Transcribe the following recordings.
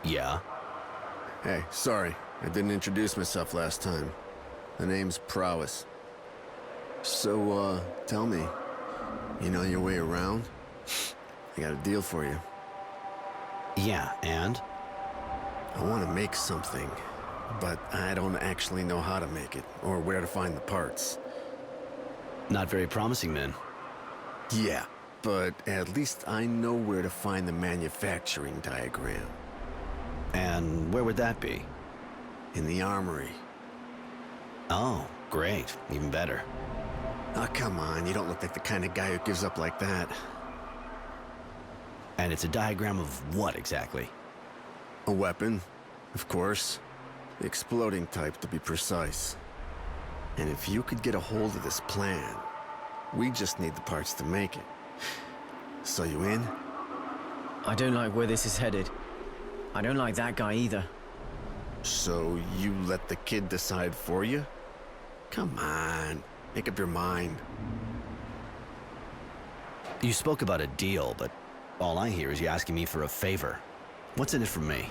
Yeah? Hey, sorry, I didn't introduce myself last time. The name's Prowess. So, tell me, you know your way around? I got a deal for you. Yeah, and? I want to make something, but I don't actually know how to make it, or where to find the parts. Not very promising, then. Yeah, but at least I know where to find the manufacturing diagram. And where would that be? In the armory. Oh, great. Even better. Oh, come on, you don't look like the kind of guy who gives up like that. And it's a diagram of what, exactly? A weapon, of course. The exploding type, to be precise. And if you could get a hold of this plan, we just need the parts to make it. So you in? I don't like where this is headed. I don't like that guy either. So you let the kid decide for you? Come on, make up your mind. You spoke about a deal, but all I hear is you asking me for a favor. What's in it for me?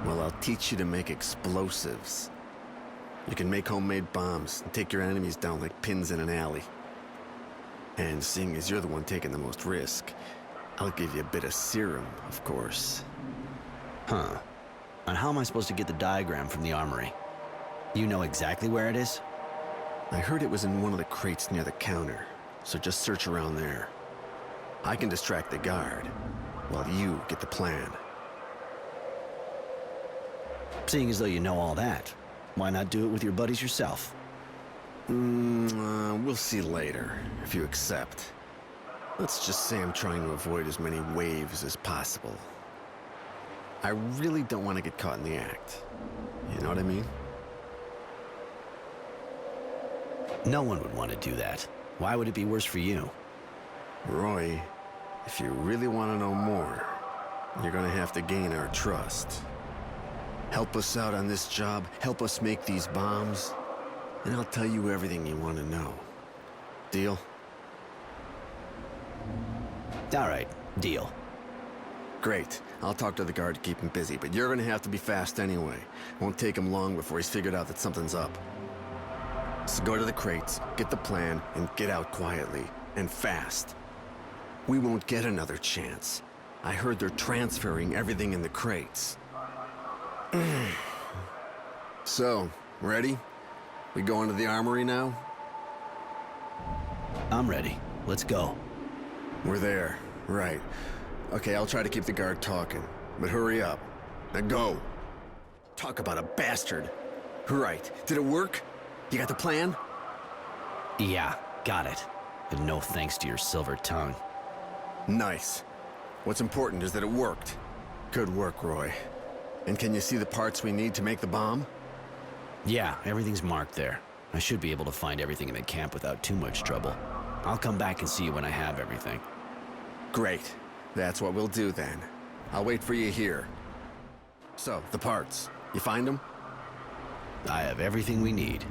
Well, I'll teach you to make explosives. You can make homemade bombs and take your enemies down like pins in an alley. And seeing as you're the one taking the most risk, I'll give you a bit of serum, of course. Huh. And how am I supposed to get the diagram from the armory? You know exactly where it is? I heard it was in one of the crates near the counter, so just search around there. I can distract the guard, while you get the plan. Seeing as though you know all that, why not do it with your buddies yourself? We'll see later, if you accept. Let's just say I'm trying to avoid as many waves as possible. I really don't want to get caught in the act. You know what I mean? No one would want to do that. Why would it be worse for you? Roy, if you really want to know more, you're gonna have to gain our trust. Help us out on this job, help us make these bombs, and I'll tell you everything you want to know. Deal? All right, deal. Great. I'll talk to the guard to keep him busy, but you're gonna have to be fast anyway. Won't take him long before he's figured out that something's up. So go to the crates, get the plan, and get out quietly. And fast. We won't get another chance. I heard they're transferring everything in the crates. So, ready? We go into the armory now? I'm ready. Let's go. We're there. Right. Okay, I'll try to keep the guard talking. But hurry up. Now go. Talk about a bastard. Right. Did it work? You got the plan? Yeah, got it. And no thanks to your silver tongue. Nice. What's important is that it worked. Good work, Roy. And can you see the parts we need to make the bomb? Yeah, everything's marked there. I should be able to find everything in the camp without too much trouble. I'll come back and see you when I have everything. Great. That's what we'll do then. I'll wait for you here. So, the parts. You find them? I have everything we need.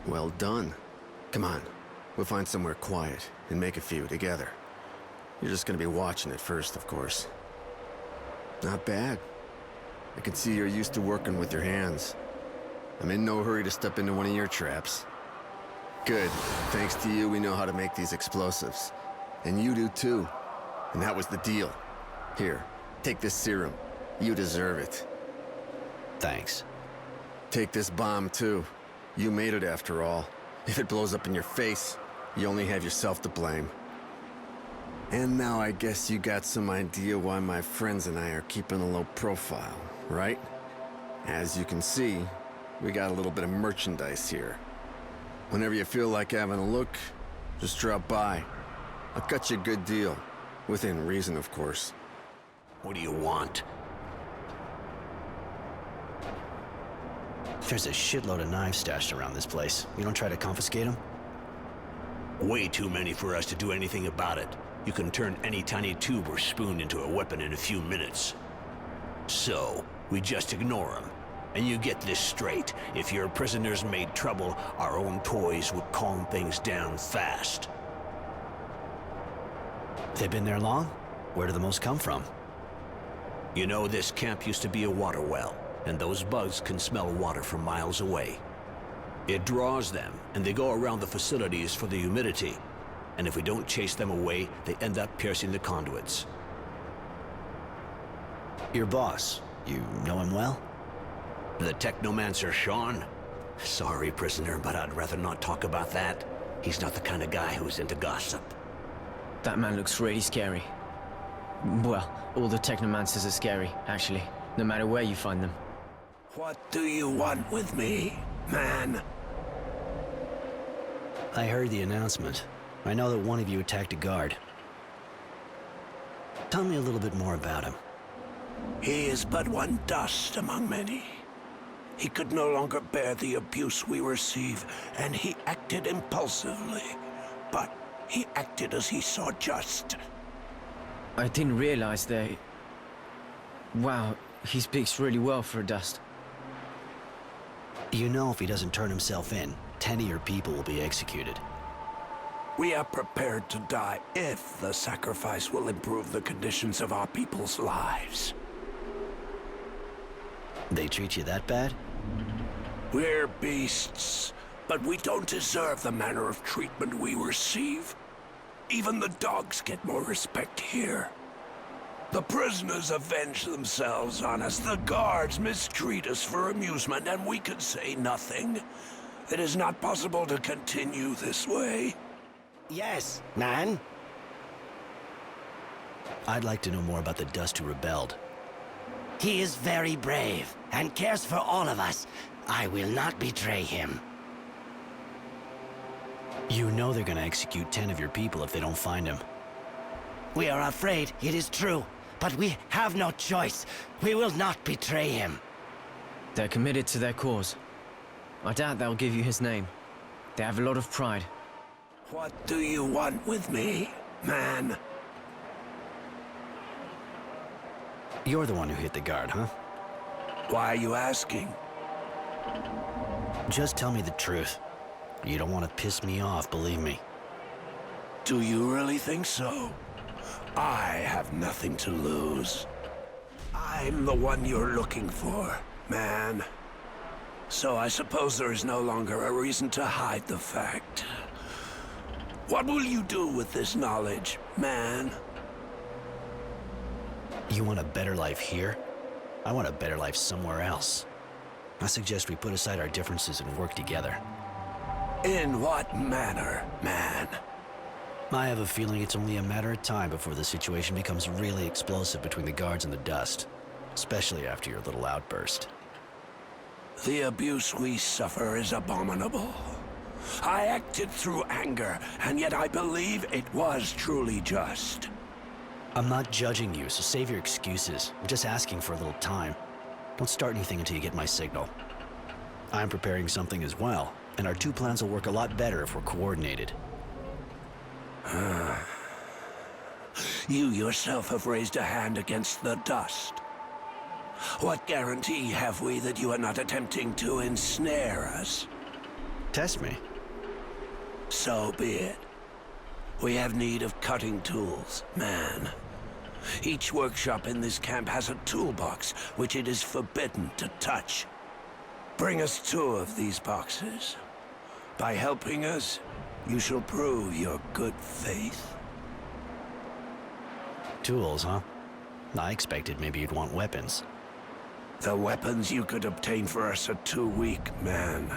Well done. Come on. We'll find somewhere quiet and make a few together. You're just gonna be watching at first, of course. Not bad. I can see you're used to working with your hands. I'm in no hurry to step into one of your traps. Good. Thanks to you, we know how to make these explosives. And you do too. And that was the deal. Here, take this serum. You deserve it. Thanks. Take this bomb too. You made it after all. If it blows up in your face, you only have yourself to blame. And now I guess you got some idea why my friends and I are keeping a low profile, right? As you can see, we got a little bit of merchandise here. Whenever you feel like having a look, just drop by. I'll cut you a good deal. Within reason, of course. What do you want? There's a shitload of knives stashed around this place. You don't try to confiscate them? Way too many for us to do anything about it. You can turn any tiny tube or spoon into a weapon in a few minutes. So, we just ignore them. And you get this straight. If your prisoners made trouble, our own toys would calm things down fast. They've been there long? Where do the most come from? You know, this camp used to be a water well, and those bugs can smell water from miles away. It draws them, and they go around the facilities for the humidity. And if we don't chase them away, they end up piercing the conduits. Your boss, you know him well? The Technomancer Sean? Sorry, prisoner, but I'd rather not talk about that. He's not the kind of guy who's into gossip. That man looks really scary. Well, all the Technomancers are scary, actually, no matter where you find them. What do you want with me, man? I heard the announcement. I know that one of you attacked a guard. Tell me a little bit more about him. He is but one dust among many. He could no longer bear the abuse we receive, and he acted impulsively. But he acted as he saw just. I didn't realize they... Wow, he speaks really well for a dust. You know if he doesn't turn himself in, 10 of your people will be executed. We are prepared to die if the sacrifice will improve the conditions of our people's lives. They treat you that bad? We're beasts, but we don't deserve the manner of treatment we receive. Even the dogs get more respect here. The prisoners avenge themselves on us, the guards mistreat us for amusement, and we can say nothing. It is not possible to continue this way. Yes, man. I'd like to know more about the Dust who rebelled. He is very brave and cares for all of us. I will not betray him. You know they're gonna execute 10 of your people if they don't find him. We are afraid, it is true, but we have no choice. We will not betray him. They're committed to their cause. I doubt they'll give you his name. They have a lot of pride. What do you want with me, man? You're the one who hit the guard, huh? Why are you asking? Just tell me the truth. You don't want to piss me off, believe me. Do you really think so? I have nothing to lose. I'm the one you're looking for, man. So I suppose there is no longer a reason to hide the fact. What will you do with this knowledge, man? You want a better life here? I want a better life somewhere else. I suggest we put aside our differences and work together. In what manner, man? I have a feeling it's only a matter of time before the situation becomes really explosive between the guards and the Dust. Especially after your little outburst. The abuse we suffer is abominable. I acted through anger, and yet I believe it was truly just. I'm not judging you, so save your excuses. I'm just asking for a little time. Don't start anything until you get my signal. I'm preparing something as well, and our two plans will work a lot better if we're coordinated. You yourself have raised a hand against the Dust. What guarantee have we that you are not attempting to ensnare us? Test me. So be it. We have need of cutting tools, man. Each workshop in this camp has a toolbox which it is forbidden to touch. Bring us 2 of these boxes. By helping us, you shall prove your good faith. Tools, huh? I expected maybe you'd want weapons. The weapons you could obtain for us are too weak, man.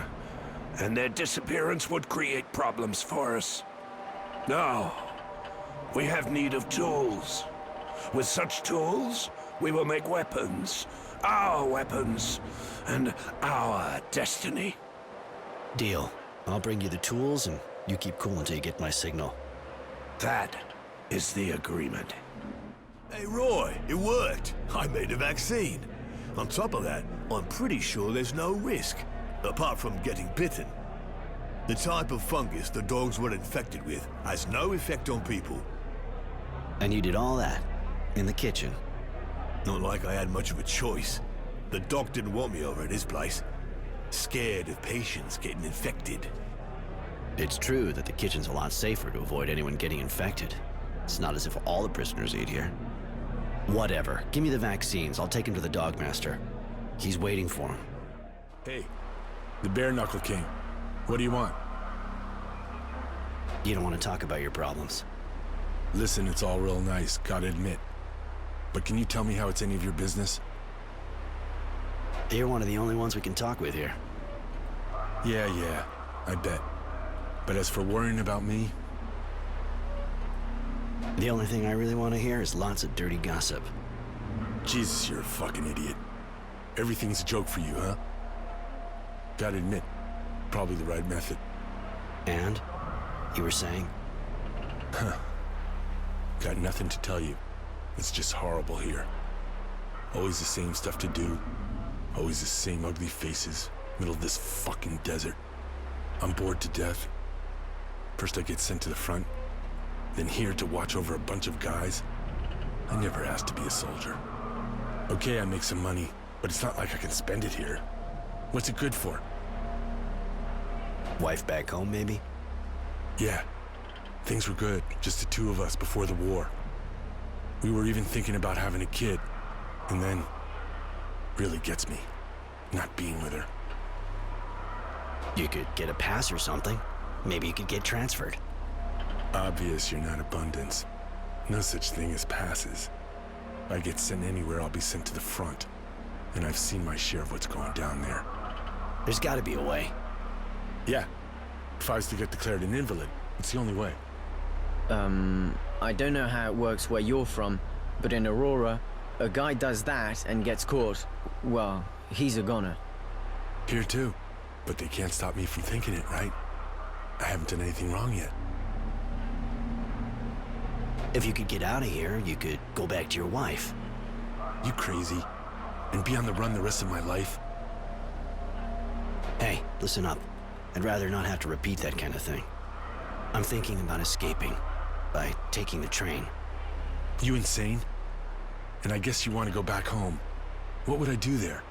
And their disappearance would create problems for us. No. We have need of tools. With such tools, we will make weapons. Our weapons. And our destiny. Deal. I'll bring you the tools, and you keep cool until you get my signal. That is the agreement. Hey, Roy, it worked. I made a vaccine. On top of that, I'm pretty sure there's no risk, apart from getting bitten. The type of fungus the dogs were infected with has no effect on people. And you did all that? In the kitchen? Not like I had much of a choice. The doc didn't want me over at his place. Scared of patients getting infected. It's true that the kitchen's a lot safer to avoid anyone getting infected. It's not as if all the prisoners eat here. Whatever. Give me the vaccines. I'll take him to the Dogmaster. He's waiting for him. Hey, the Bare Knuckle King. What do you want? You don't want to talk about your problems. Listen, it's all real nice, gotta admit. But can you tell me how it's any of your business? You're one of the only ones we can talk with here. Yeah, I bet. But as for worrying about me, The only thing I really want to hear is lots of dirty gossip. Jesus, you're a fucking idiot. Everything's a joke for you, huh? Gotta admit, probably the right method. And? You were saying? Got nothing to tell you. It's just horrible here. Always the same stuff to do. Always the same ugly faces. Middle of this fucking desert. I'm bored to death. First I get sent to the front, then here to watch over a bunch of guys. I never asked to be a soldier. Okay, I make some money, but it's not like I can spend it here. What's it good for? Wife back home, maybe? Yeah, things were good, just the two of us before the war. We were even thinking about having a kid, and then, really gets me, not being with her. You could get a pass or something. Maybe you could get transferred. Obvious you're not abundance. No such thing as passes. If I get sent anywhere, I'll be sent to the front. And I've seen my share of what's going down there. There's gotta be a way. Yeah, if I was to get declared an invalid, it's the only way. I don't know how it works where you're from, but in Aurora, a guy does that and gets caught. Well, he's a goner. Here too. But they can't stop me from thinking it, right? I haven't done anything wrong yet. If you could get out of here, you could go back to your wife. You crazy? And be on the run the rest of my life? Hey, listen up. I'd rather not have to repeat that kind of thing. I'm thinking about escaping by taking the train. You insane? And I guess you want to go back home. What would I do there?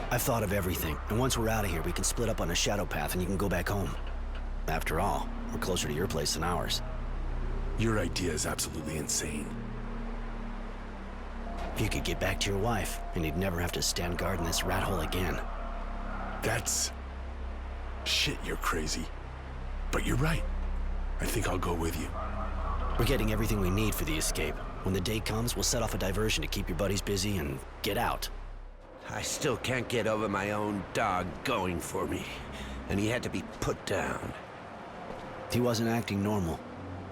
I've thought of everything, and once we're out of here, we can split up on a shadow path and you can go back home. After all, we're closer to your place than ours. Your idea is absolutely insane. You could get back to your wife, and you'd never have to stand guard in this rat hole again. That's... Shit, you're crazy. But you're right. I think I'll go with you. We're getting everything we need for the escape. When the day comes, we'll set off a diversion to keep your buddies busy and get out. I still can't get over my own dog going for me, and he had to be put down. He wasn't acting normal.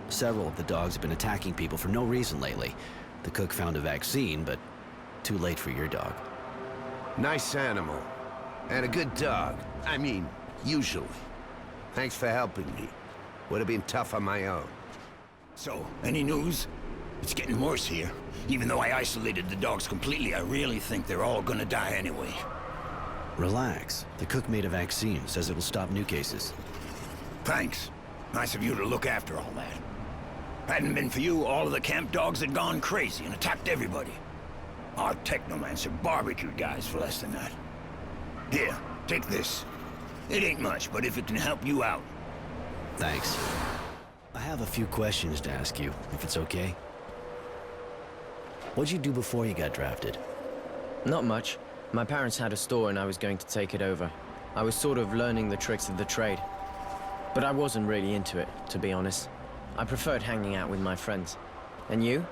Several of the dogs have been attacking people for no reason lately. The cook found a vaccine, but too late for your dog. Nice animal. And a good dog. I mean, usually. Thanks for helping me. Would have been tough on my own. So, any news? It's getting worse here. Even though I isolated the dogs completely, I really think they're all gonna die anyway. Relax. The cook made a vaccine, says it'll stop new cases. Thanks. Nice of you to look after all that. Hadn't been for you, all of the camp dogs had gone crazy and attacked everybody. Our Technomancer barbecued guys for less than that. Here, take this. It ain't much, but if it can help you out. Thanks. I have a few questions to ask you, if it's okay. What'd you do before you got drafted? Not much. My parents had a store and I was going to take it over. I was sort of learning the tricks of the trade. But I wasn't really into it, to be honest. I preferred hanging out with my friends. And you?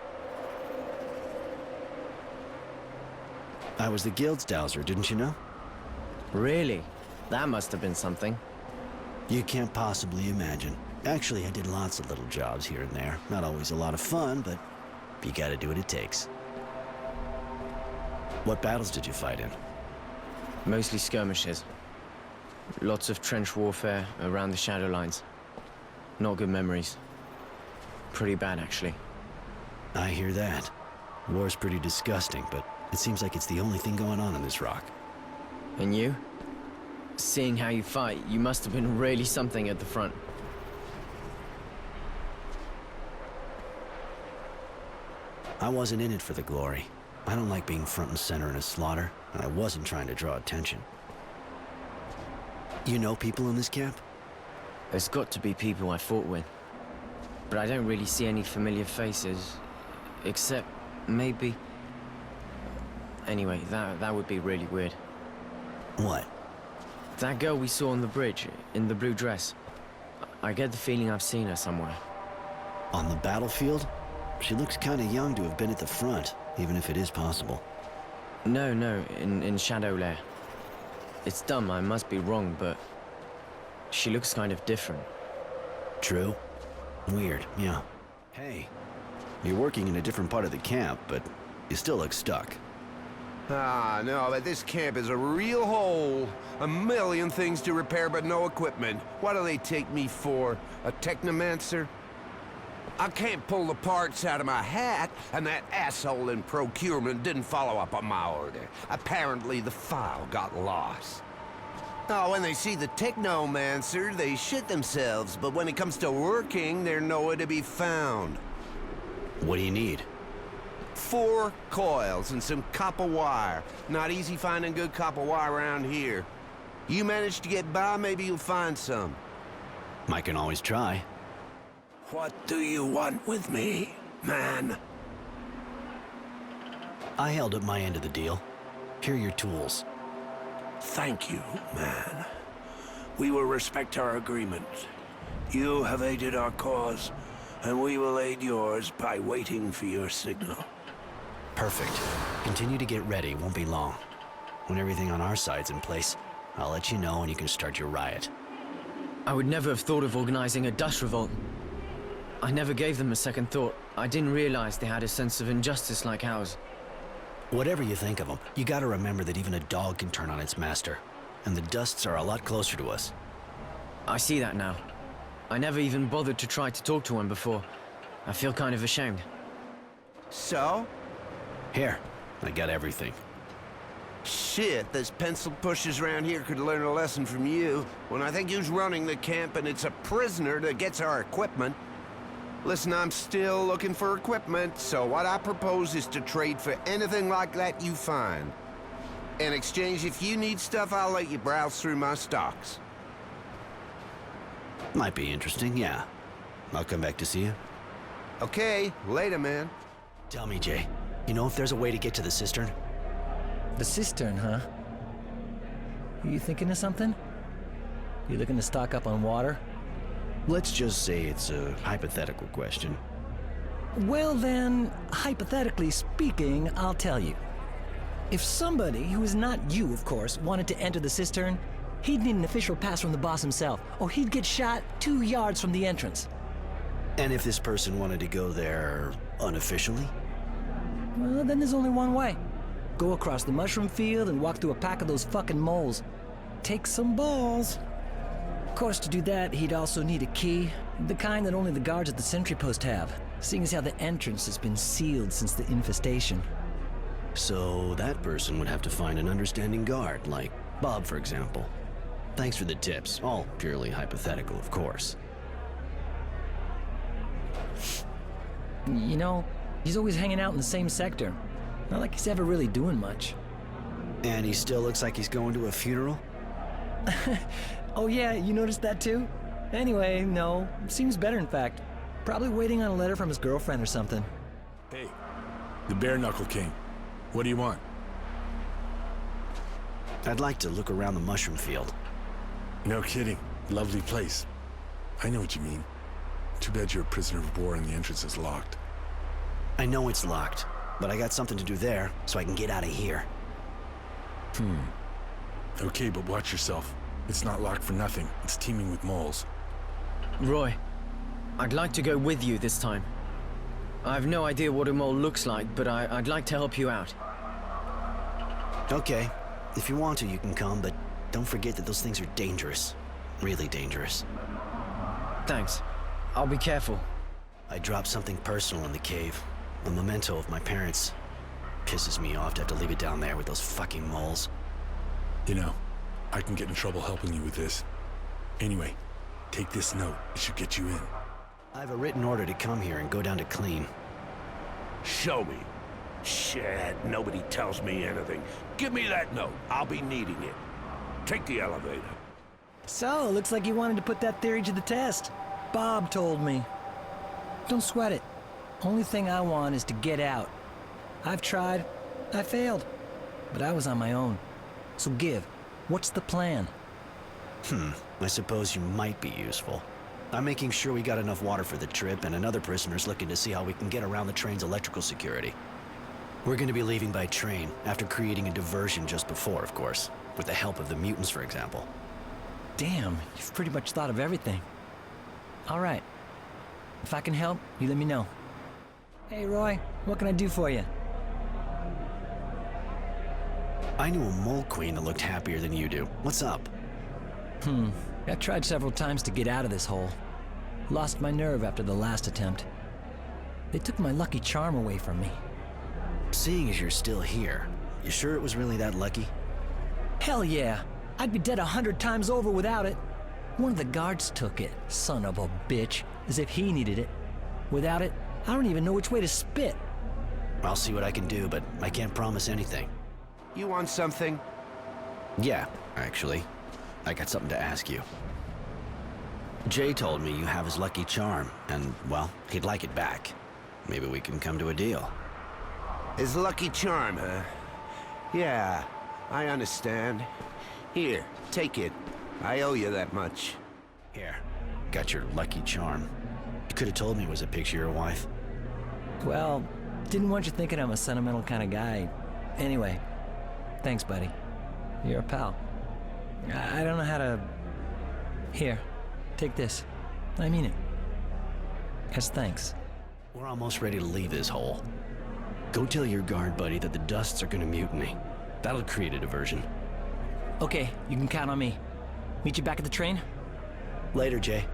I was the guild's dowser, didn't you know? Really? That must have been something. You can't possibly imagine. Actually, I did lots of little jobs here and there. Not always a lot of fun, but you gotta do what it takes. What battles did you fight in? Mostly skirmishes. Lots of trench warfare around the shadow lines. Not good memories. Pretty bad, actually. I hear that. War's pretty disgusting, but it seems like it's the only thing going on in this rock. And you? Seeing how you fight, you must have been really something at the front. I wasn't in it for the glory. I don't like being front and center in a slaughter, and I wasn't trying to draw attention. You know people in this camp? There's got to be people I fought with. But I don't really see any familiar faces. Except, maybe... Anyway, that would be really weird. What? That girl we saw on the bridge, in the blue dress. I get the feeling I've seen her somewhere. On the battlefield? She looks kinda young to have been at the front, even if it is possible. No, in Shadow Lair. It's dumb, I must be wrong, but... she looks kind of different. True. Weird, yeah. Hey, you're working in a different part of the camp, but you still look stuck. Ah, no, but this camp is a real hole. A million things to repair, but no equipment. What do they take me for? A technomancer? I can't pull the parts out of my hat, and that asshole in procurement didn't follow up on my order. Apparently the file got lost. Oh, when they see the technomancer, they shit themselves, but when it comes to working, they're nowhere to be found. What do you need? 4 coils and some copper wire. Not easy finding good copper wire around here. You manage to get by, maybe you'll find some. I can always try. What do you want with me, man? I held up my end of the deal. Here are your tools. Thank you, man. We will respect our agreement. You have aided our cause, and we will aid yours by waiting for your signal. Perfect. Continue to get ready, won't be long. When everything on our side's in place, I'll let you know and you can start your riot. I would never have thought of organizing a dust revolt. I never gave them a second thought. I didn't realize they had a sense of injustice like ours. Whatever you think of them, you gotta remember that even a dog can turn on its master. And the Dusts are a lot closer to us. I see that now. I never even bothered to try to talk to one before. I feel kind of ashamed. So? Here, I got everything. Shit, those pencil pushers around here could learn a lesson from you. When I think who's running the camp and it's a prisoner that gets our equipment. Listen, I'm still looking for equipment, so what I propose is to trade for anything like that you find. In exchange, if you need stuff, I'll let you browse through my stocks. Might be interesting, yeah. I'll come back to see you. Okay, later, man. Tell me, Jay, you know if there's a way to get to the cistern? The cistern, huh? You thinking of something? You looking to stock up on water? Let's just say it's a hypothetical question. Well then, hypothetically speaking, I'll tell you. If somebody, who is not you of course, wanted to enter the cistern, he'd need an official pass from the boss himself, or he'd get shot 2 yards from the entrance. And if this person wanted to go there unofficially? Well, then there's only one way. Go across the mushroom field and walk through a pack of those fucking moles. Take some balls. Of course, to do that, he'd also need a key, the kind that only the guards at the sentry post have, seeing as how the entrance has been sealed since the infestation. So that person would have to find an understanding guard, like Bob, for example. Thanks for the tips, all purely hypothetical, of course. You know, he's always hanging out in the same sector. Not like he's ever really doing much. And he still looks like he's going to a funeral? Oh yeah, you noticed that too? Anyway, no. Seems better, in fact. Probably waiting on a letter from his girlfriend or something. Hey, the Bare Knuckle King. What do you want? I'd like to look around the mushroom field. No kidding. Lovely place. I know what you mean. Too bad you're a prisoner of war and the entrance is locked. I know it's locked, but I got something to do there, so I can get out of here. Okay, but watch yourself. It's not locked for nothing. It's teeming with moles. Roy, I'd like to go with you this time. I have no idea what a mole looks like, but I'd like to help you out. Okay, if you want to, you can come, but don't forget that those things are dangerous. Really dangerous. Thanks. I'll be careful. I dropped something personal in the cave. A memento of my parents. Pisses me off to have to leave it down there with those fucking moles. You know, I can get in trouble helping you with this. Anyway, take this note. It should get you in. I have a written order to come here and go down to clean. Show me. Shit, nobody tells me anything. Give me that note. I'll be needing it. Take the elevator. So, looks like you wanted to put that theory to the test. Bob told me. Don't sweat it. Only thing I want is to get out. I've tried. I failed. But I was on my own. So give. What's the plan? I suppose you might be useful. I'm making sure we got enough water for the trip, and another prisoner's looking to see how we can get around the train's electrical security. We're going to be leaving by train, after creating a diversion just before, of course. With the help of the mutants, for example. Damn, you've pretty much thought of everything. All right. If I can help, you let me know. Hey, Roy, what can I do for you? I knew a mole queen that looked happier than you do. What's up? I tried several times to get out of this hole. Lost my nerve after the last attempt. They took my lucky charm away from me. Seeing as you're still here, you sure it was really that lucky? Hell yeah! I'd be dead 100 times over without it. One of the guards took it, son of a bitch, as if he needed it. Without it, I don't even know which way to spit. I'll see what I can do, but I can't promise anything. You want something? Yeah, actually. I got something to ask you. Jay told me you have his lucky charm, and, well, he'd like it back. Maybe we can come to a deal. His lucky charm, huh? Yeah, I understand. Here, take it. I owe you that much. Here, got your lucky charm. You could have told me it was a picture of your wife. Well, didn't want you thinking I'm a sentimental kind of guy. Anyway, thanks, buddy. You're a pal. I don't know how to... Here, take this. I mean it. As thanks. We're almost ready to leave this hole. Go tell your guard buddy that the Dusts are gonna mutiny. That'll create a diversion. Okay, you can count on me. Meet you back at the train? Later, Jay.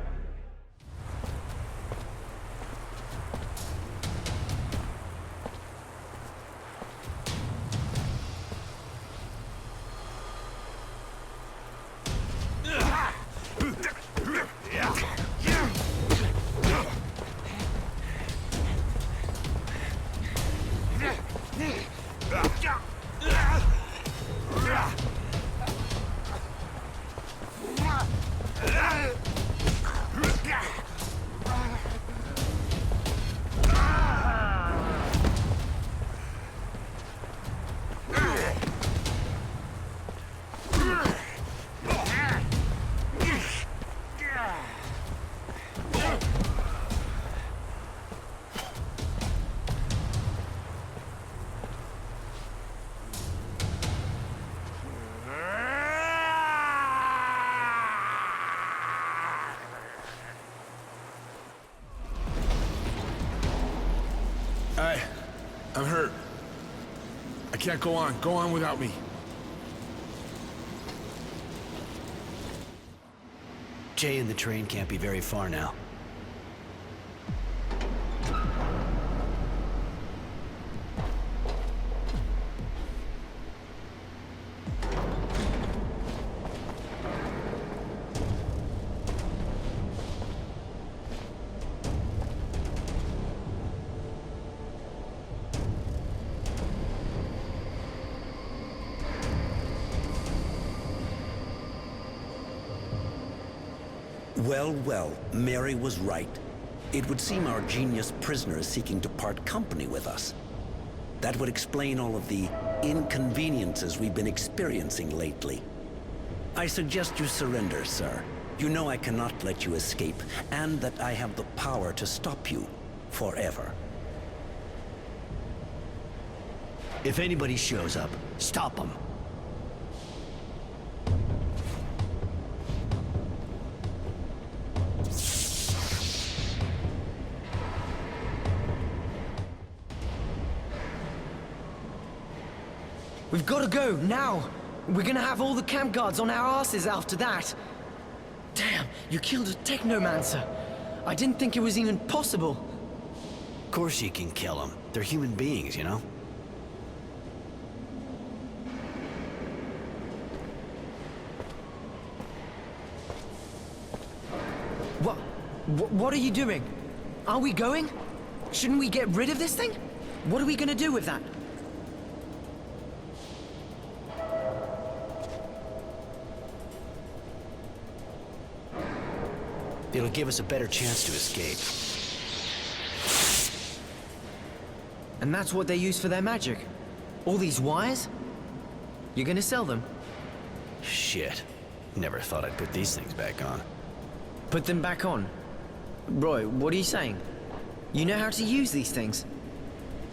I'm hurt. I can't go on. Go on without me. Jay and the train can't be very far now. Well, well, Mary was right. It would seem our genius prisoner is seeking to part company with us. That would explain all of the inconveniences we've been experiencing lately. I suggest you surrender, sir. You know I cannot let you escape, and that I have the power to stop you forever. If anybody shows up, stop them. We've got to go, now! We're gonna have all the camp guards on our asses after that! Damn, you killed a technomancer! I didn't think it was even possible! Of course you can kill them. They're human beings, you know? What are you doing? Are we going? Shouldn't we get rid of this thing? What are we gonna do with that? It'll give us a better chance to escape. And that's what they use for their magic? All these wires? You gonna sell them? Shit. Never thought I'd put these things back on. Put them back on? Roy, what are you saying? You know how to use these things?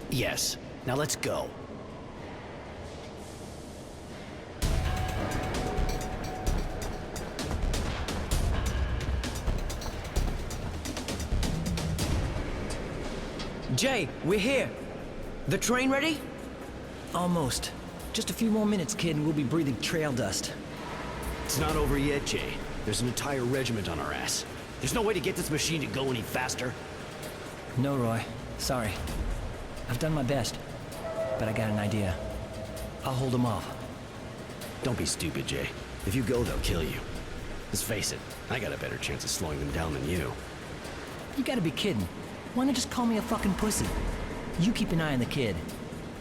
Yes. Now let's go. Jay, we're here. The train ready? Almost. Just a few more minutes, kid, and we'll be breathing trail dust. It's not over yet, Jay. There's an entire regiment on our ass. There's no way to get this machine to go any faster. No, Roy. Sorry. I've done my best. But I got an idea. I'll hold them off. Don't be stupid, Jay. If you go, they'll kill you. Let's face it, I got a better chance of slowing them down than you. You gotta be kidding. Why not just call me a fucking pussy? You keep an eye on the kid.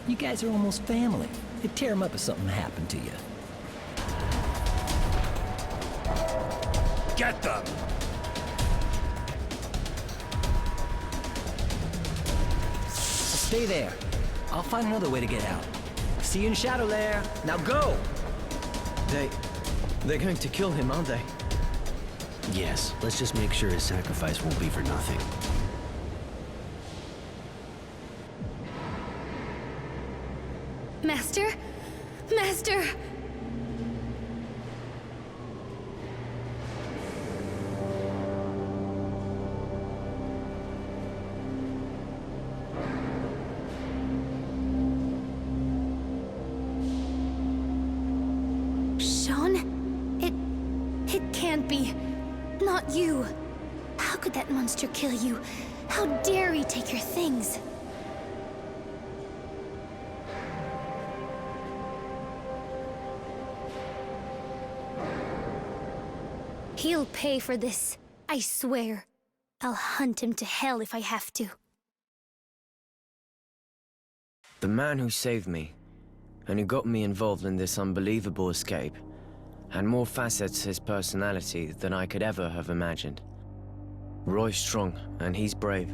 You guys are almost family. It'd tear him up if something happened to you. Get them! So stay there. I'll find another way to get out. See you in Shadow Lair. Now go! They're going to kill him, aren't they? Yes, let's just make sure his sacrifice won't be for nothing. Master? Master! Sean? It can't be. Not you. How could that monster kill you? How dare he take your things? He'll pay for this, I swear. I'll hunt him to hell if I have to. The man who saved me, and who got me involved in this unbelievable escape, had more facets to his personality than I could ever have imagined. Roy's strong, and he's brave.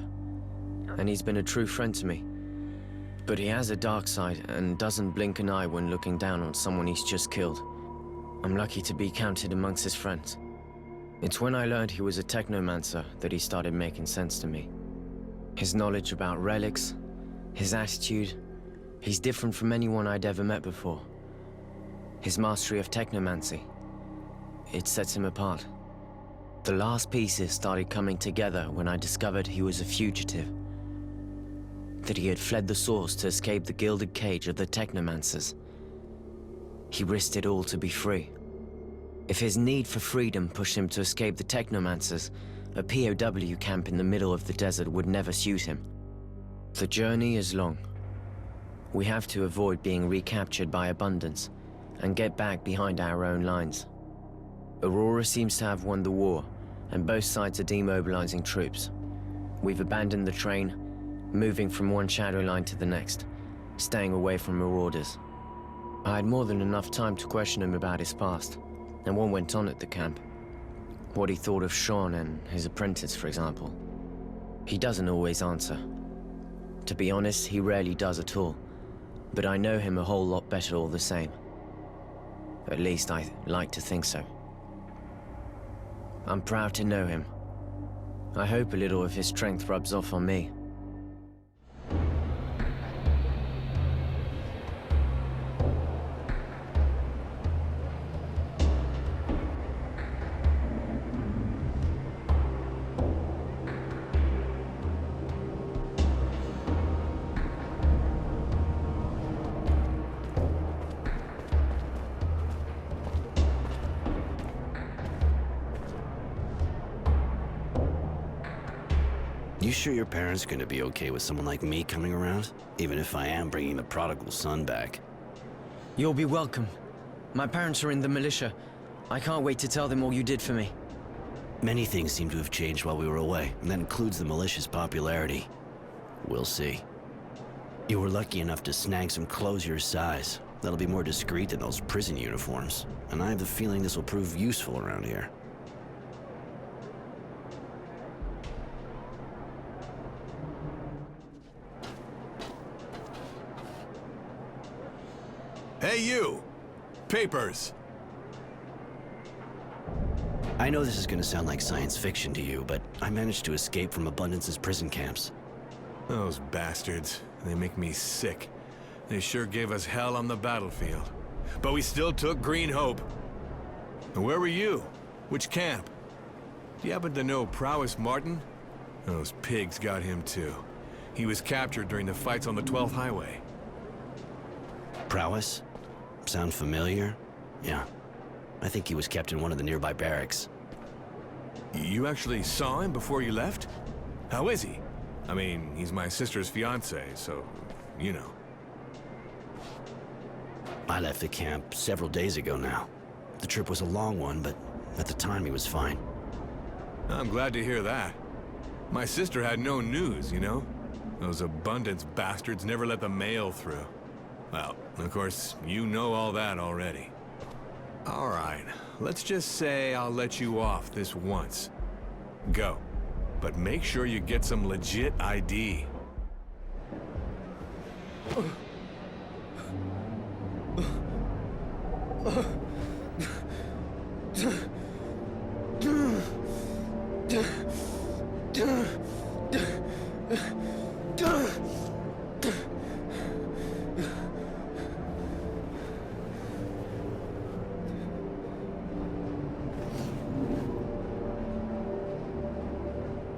And he's been a true friend to me. But he has a dark side, and doesn't blink an eye when looking down on someone he's just killed. I'm lucky to be counted amongst his friends. It's when I learned he was a technomancer that he started making sense to me. His knowledge about relics, his attitude, he's different from anyone I'd ever met before. His mastery of technomancy, it sets him apart. The last pieces started coming together when I discovered he was a fugitive. That he had fled the source to escape the gilded cage of the technomancers. He risked it all to be free. If his need for freedom pushed him to escape the technomancers, a POW camp in the middle of the desert would never suit him. The journey is long. We have to avoid being recaptured by Abundance and get back behind our own lines. Aurora seems to have won the war, and both sides are demobilizing troops. We've abandoned the train, moving from one shadow line to the next, staying away from marauders. I had more than enough time to question him about his past, and what went on at the camp. What he thought of Sean and his apprentice, for example. He doesn't always answer. To be honest, he rarely does at all. But I know him a whole lot better all the same. At least I like to think so. I'm proud to know him. I hope a little of his strength rubs off on me. You sure your parents are gonna be okay with someone like me coming around? Even if I am bringing the prodigal son back. You'll be welcome. My parents are in the militia. I can't wait to tell them all you did for me. Many things seem to have changed while we were away, and that includes the militia's popularity. We'll see. You were lucky enough to snag some clothes your size. That'll be more discreet than those prison uniforms, and I have the feeling this will prove useful around here. Hey, you! Papers! I know this is gonna sound like science fiction to you, but I managed to escape from Abundance's prison camps. Those bastards. They make me sick. They sure gave us hell on the battlefield. But we still took Green Hope. And where were you? Which camp? Do you happen to know Prowess Martin? Those pigs got him too. He was captured during the fights on the 12th Highway. Prowess? Sound familiar? Yeah. I think he was kept in one of the nearby barracks. You actually saw him before you left? How is he? I mean, he's my sister's fiance, so, you know. I left the camp several days ago now. The trip was a long one, but at the time he was fine. I'm glad to hear that. My sister had no news, you know? Those Abundance bastards never let the mail through. Well, of course, you know all that already. All right, let's just say I'll let you off this once. Go. But make sure you get some legit ID.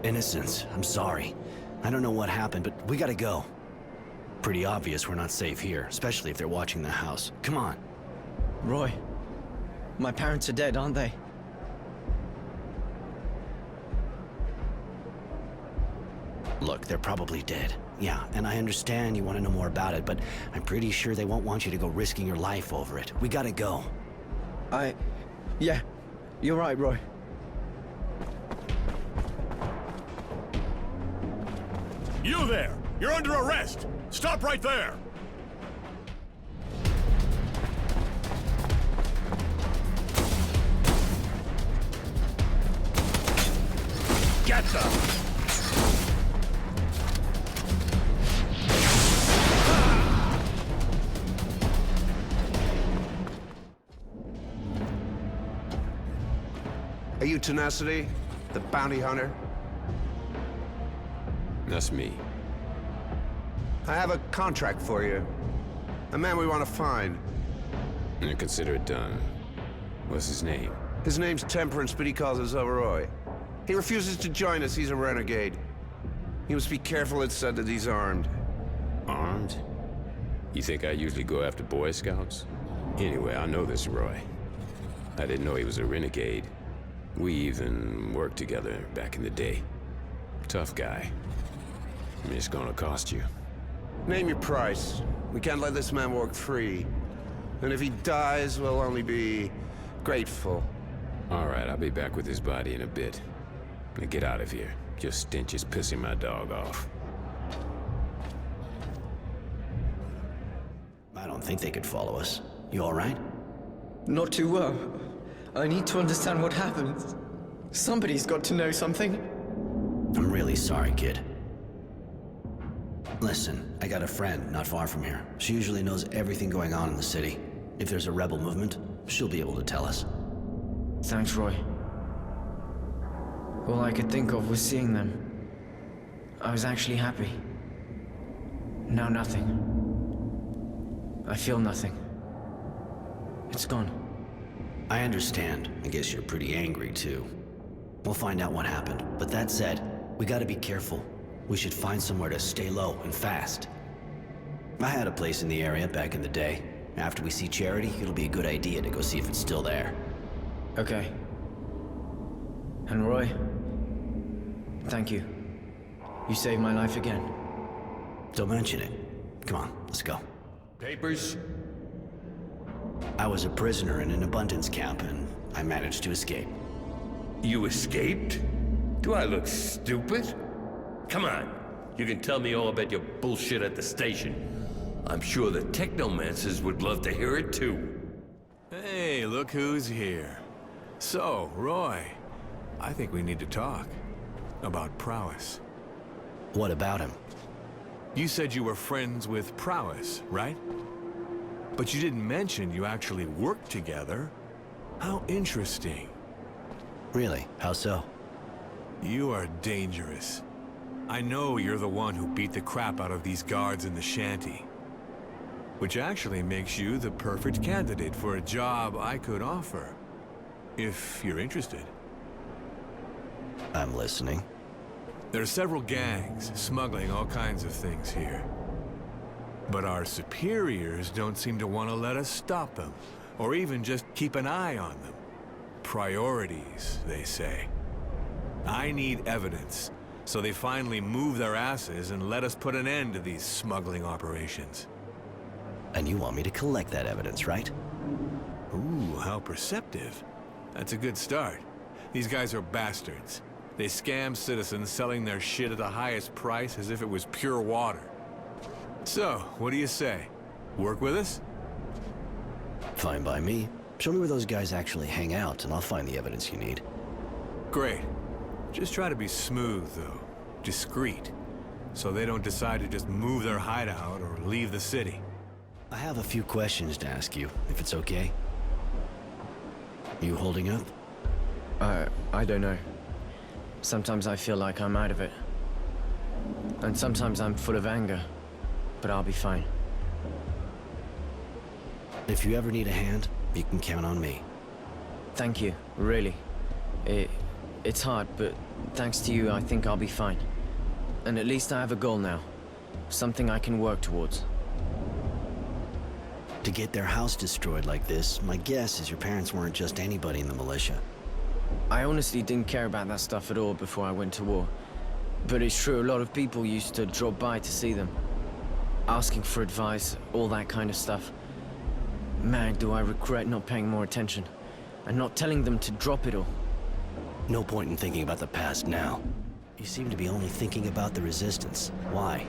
Innocence, I'm sorry. I don't know what happened, but we gotta go. Pretty obvious we're not safe here, especially if they're watching the house. Come on. Roy, my parents are dead, aren't they? Look, they're probably dead. Yeah, and I understand you want to know more about it, but I'm pretty sure they won't want you to go risking your life over it. We gotta go. Yeah, you're right, Roy. You there! You're under arrest! Stop right there! Get them! Are you Tenacity? The bounty hunter? That's me. I have a contract for you. A man we want to find. And consider it done. What's his name? His name's Temperance, but he calls himself Roy. He refuses to join us. He's a renegade. You must be careful, it's said that he's armed. Armed? You think I usually go after Boy Scouts? Anyway, I know this Roy. I didn't know he was a renegade. We even worked together back in the day. Tough guy. It's gonna cost you. Name your price. We can't let this man walk free. And if he dies, we'll only be grateful. All right, I'll be back with his body in a bit. Now get out of here. Your stench is pissing my dog off. I don't think they could follow us. You all right? Not too well. I need to understand what happened. Somebody's got to know something. I'm really sorry, kid. Listen, I got a friend not far from here. She usually knows everything going on in the city. If there's a rebel movement, she'll be able to tell us. Thanks, Roy. All I could think of was seeing them. I was actually happy. Now nothing. I feel nothing. It's gone. I understand. I guess you're pretty angry, too. We'll find out what happened. But that said, we gotta be careful. We should find somewhere to stay low and fast. I had a place in the area back in the day. After we see Charity, it'll be a good idea to go see if it's still there. Okay. And Roy, thank you. You saved my life again. Don't mention it. Come on, let's go. Papers? I was a prisoner in an Abundance camp, and I managed to escape. You escaped? Do I look stupid? Come on, you can tell me all about your bullshit at the station. I'm sure the technomancers would love to hear it too. Hey, look who's here. So, Roy, I think we need to talk. About Prowess. What about him? You said you were friends with Prowess, right? But you didn't mention you actually worked together. How interesting. Really? How so? You are dangerous. I know you're the one who beat the crap out of these guards in the shanty. Which actually makes you the perfect candidate for a job I could offer. If you're interested. I'm listening. There are several gangs smuggling all kinds of things here. But our superiors don't seem to want to let us stop them, or even just keep an eye on them. Priorities, they say. I need evidence, so they finally move their asses and let us put an end to these smuggling operations. And you want me to collect that evidence, right? Ooh, how perceptive. That's a good start. These guys are bastards. They scam citizens selling their shit at the highest price as if it was pure water. So, what do you say? Work with us? Fine by me. Show me where those guys actually hang out, and I'll find the evidence you need. Great. Just try to be smooth, though. Discreet. So they don't decide to just move their hideout or leave the city. I have a few questions to ask you, if it's okay. You holding up? I don't know. Sometimes I feel like I'm out of it. And sometimes I'm full of anger. But I'll be fine. If you ever need a hand, you can count on me. Thank you, really. It's hard, but thanks to you, I think I'll be fine. And at least I have a goal now. Something I can work towards. To get their house destroyed like this, my guess is your parents weren't just anybody in the militia. I honestly didn't care about that stuff at all before I went to war. But it's true, a lot of people used to drop by to see them. Asking for advice, all that kind of stuff. Man, do I regret not paying more attention. And not telling them to drop it all. No point in thinking about the past now. You seem to be only thinking about the resistance. Why?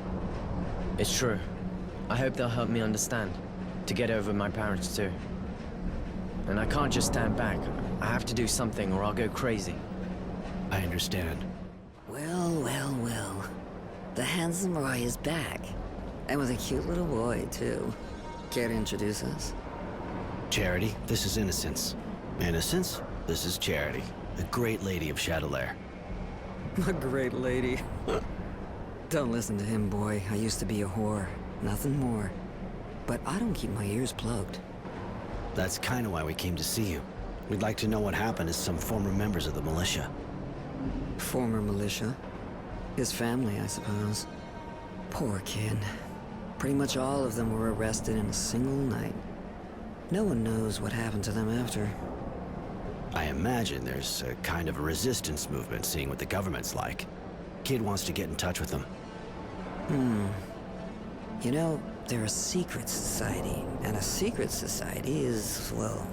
It's true. I hope they'll help me understand. To get over my parents too. And I can't just stand back. I have to do something or I'll go crazy. I understand. Well, well, well. The handsome Roy is back. And with a cute little boy, too. Care to introduce us? Charity, this is Innocence. Innocence, this is Charity. A great lady of Shadowlair. A great lady. Don't listen to him, boy. I used to be a whore. Nothing more. But I don't keep my ears plugged. That's kind of why we came to see you. We'd like to know what happened to some former members of the militia. Former militia? His family, I suppose. Poor kid. Pretty much all of them were arrested in a single night. No one knows what happened to them after. I imagine there's a kind of a resistance movement, seeing what the government's like. Kid wants to get in touch with them. You know, they're a secret society, and a secret society is, well,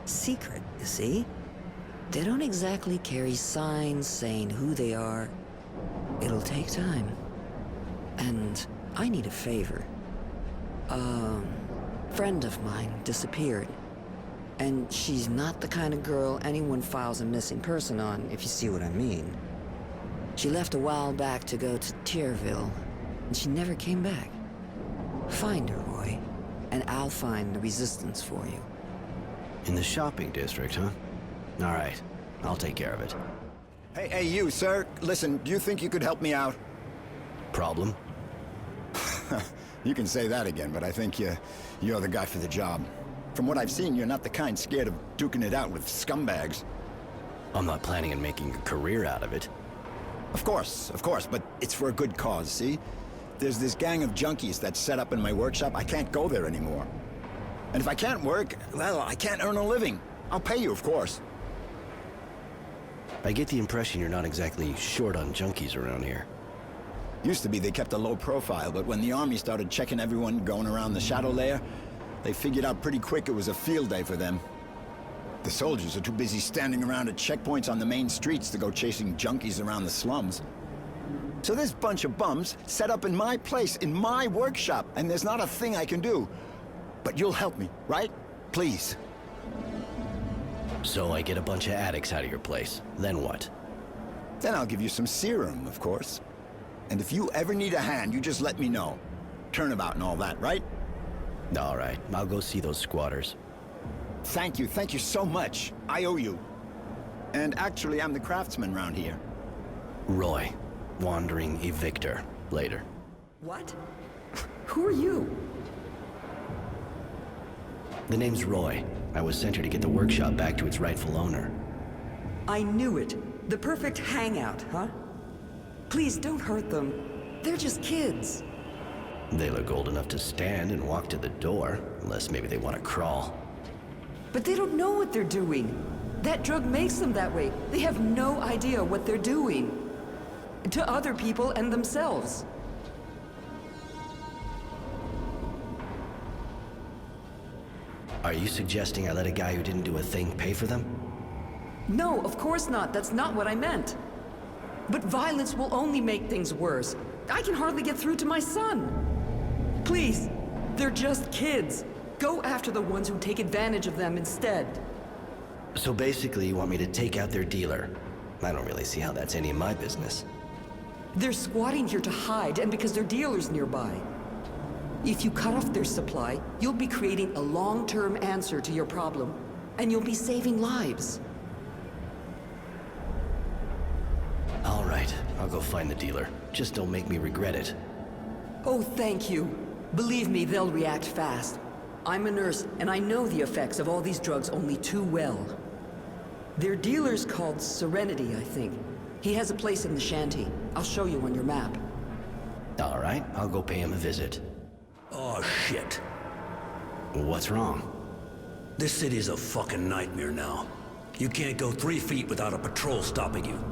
secret, you see? They don't exactly carry signs saying who they are. It'll take time. And I need a favor. A friend of mine disappeared. And she's not the kind of girl anyone files a missing person on, if you see what I mean. She left a while back to go to Tierville, and she never came back. Find her, Roy, and I'll find the resistance for you. In the shopping district, huh? All right, I'll take care of it. Hey, you, sir. Listen, do you think you could help me out? Problem? You can say that again, but I think you're the guy for the job. From what I've seen, you're not the kind scared of duking it out with scumbags. I'm not planning on making a career out of it. Of course, but it's for a good cause, see? There's this gang of junkies that's set up in my workshop. I can't go there anymore. And if I can't work, well, I can't earn a living. I'll pay you, of course. I get the impression you're not exactly short on junkies around here. Used to be they kept a low profile, but when the army started checking everyone going around the Shadowlair, they figured out pretty quick it was a field day for them. The soldiers are too busy standing around at checkpoints on the main streets to go chasing junkies around the slums. So this bunch of bums set up in my place, in my workshop, and there's not a thing I can do. But you'll help me, right? Please. So I get a bunch of addicts out of your place. Then what? Then I'll give you some serum, of course. And if you ever need a hand, you just let me know. Turnabout and all that, right? All right, I'll go see those squatters. Thank you so much. I owe you. And actually, I'm the craftsman round here. Roy, wandering evictor. Later. What? Who are you? The name's Roy. I was sent here to get the workshop back to its rightful owner. I knew it. The perfect hangout, huh? Please don't hurt them. They're just kids. They look old enough to stand and walk to the door, unless maybe they want to crawl. But they don't know what they're doing. That drug makes them that way. They have no idea what they're doing. To other people and themselves. Are you suggesting I let a guy who didn't do a thing pay for them? No, of course not. That's not what I meant. But violence will only make things worse. I can hardly get through to my son. Please, they're just kids. Go after the ones who take advantage of them instead. So basically, you want me to take out their dealer? I don't really see how that's any of my business. They're squatting here to hide, and because their dealer's nearby. If you cut off their supply, you'll be creating a long-term answer to your problem, and you'll be saving lives. All right, I'll go find the dealer. Just don't make me regret it. Oh, thank you. Believe me, they'll react fast. I'm a nurse, and I know the effects of all these drugs only too well. Their dealer's called Serenity, I think. He has a place in the shanty. I'll show you on your map. All right, I'll go pay him a visit. Oh, shit. What's wrong? This city's a fucking nightmare now. You can't go 3 feet without a patrol stopping you.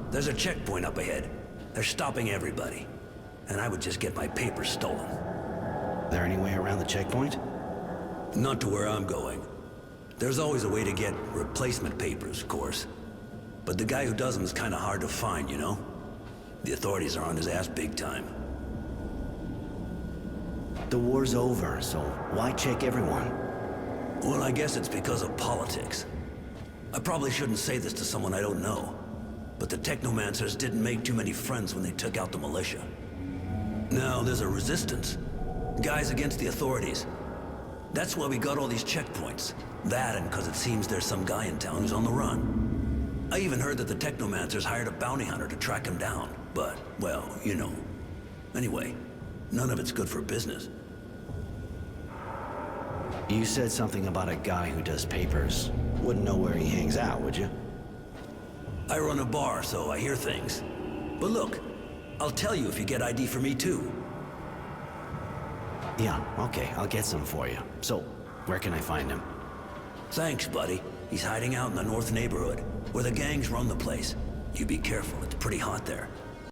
There's a checkpoint up ahead. They're stopping everybody. And I would just get my papers stolen. There any way around the checkpoint? Not to where I'm going. There's always a way to get replacement papers, of course. But the guy who does them is kind of hard to find, you know? The authorities are on his ass big time. The war's over, so why check everyone? Well, I guess it's because of politics. I probably shouldn't say this to someone I don't know, but the Technomancers didn't make too many friends when they took out the militia. Now there's a resistance. Guys against the authorities. That's why we got all these checkpoints. That and because it seems there's some guy in town who's on the run. I even heard that the Technomancers hired a bounty hunter to track him down. But, well, you know. Anyway, none of it's good for business. You said something about a guy who does papers. Wouldn't know where he hangs out, would you? I run a bar, so I hear things. But look, I'll tell you if you get ID for me too. Yeah, okay, I'll get some for you. So, where can I find him? Thanks, buddy. He's hiding out in the north neighborhood, where the gangs run the place. You be careful, it's pretty hot there.